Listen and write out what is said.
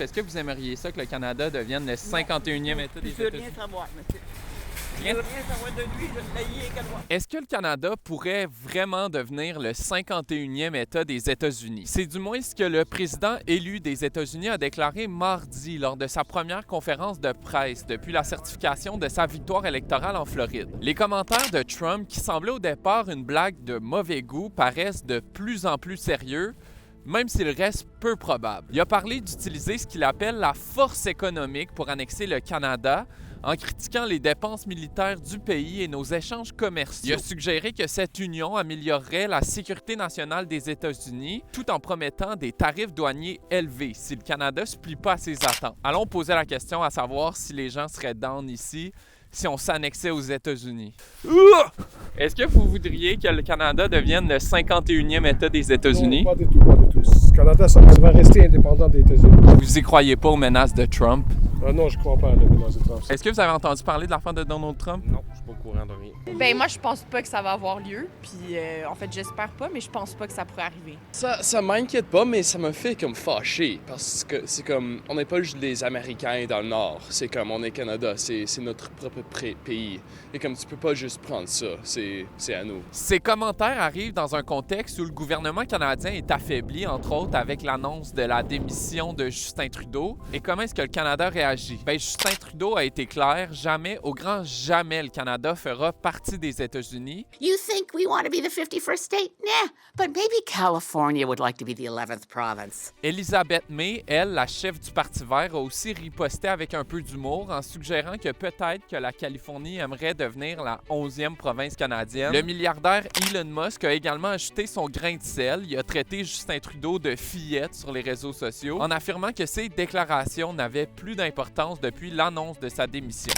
Est-ce que vous aimeriez ça que le Canada devienne le 51e État des Je veux États-Unis? rien savoir, monsieur. Je veux rien savoir de lui, je ne l'ai également. Est-ce que le Canada pourrait vraiment devenir le 51e État des États-Unis? C'est du moins ce que le président élu des États-Unis a déclaré mardi lors de sa première conférence de presse depuis la certification de sa victoire électorale en Floride. Les commentaires de Trump, qui semblaient au départ une blague de mauvais goût, paraissent de plus en plus sérieux, même s'il reste peu probable. Il a parlé d'utiliser ce qu'il appelle la force économique pour annexer le Canada, en critiquant les dépenses militaires du pays et nos échanges commerciaux. Il a suggéré que cette union améliorerait la sécurité nationale des États-Unis tout en promettant des tarifs douaniers élevés si le Canada ne se plie pas à ses attentes. Allons poser la question à savoir si les gens seraient down ici si on s'annexait aux États-Unis. Est-ce que vous voudriez que le Canada devienne le 51e État des États-Unis? Non, pas du tout, pas du tout. Le Canada, ça va rester indépendant des États-Unis. Vous y croyez pas aux menaces de Trump? Non, je crois pas à la menace de Trump. Est-ce que vous avez entendu parler de l'affaire de Donald Trump? Non, je suis pas au courant de rien. Ben moi, je pense pas que ça va avoir lieu. Puis en fait, j'espère pas, mais je pense pas que ça pourrait arriver. Ça m'inquiète pas, mais ça me fait comme fâcher parce que c'est comme on n'est pas juste les Américains dans le Nord. C'est comme on est Canada, c'est notre propre pays. Et comme tu peux pas juste prendre ça, c'est à nous. Ces commentaires arrivent dans un contexte où le gouvernement canadien est affaibli, entre autres avec l'annonce de la démission de Justin Trudeau. Et comment est-ce que le Canada réagit? Ben, Justin Trudeau a été clair, jamais, au grand jamais, le Canada fera partie des États-Unis. You think we want to be the 51st state? Nah, but maybe California would like to be the 11th province. Elizabeth May, elle, la chef du Parti vert, a aussi riposté avec un peu d'humour en suggérant que peut-être que la Californie aimerait devenir la 11e province canadienne. Le milliardaire Elon Musk a également ajouté son grain de sel. Il a traité Justin Trudeau de fillette sur les réseaux sociaux en affirmant que ses déclarations n'avaient plus d'importance depuis l'annonce de sa démission.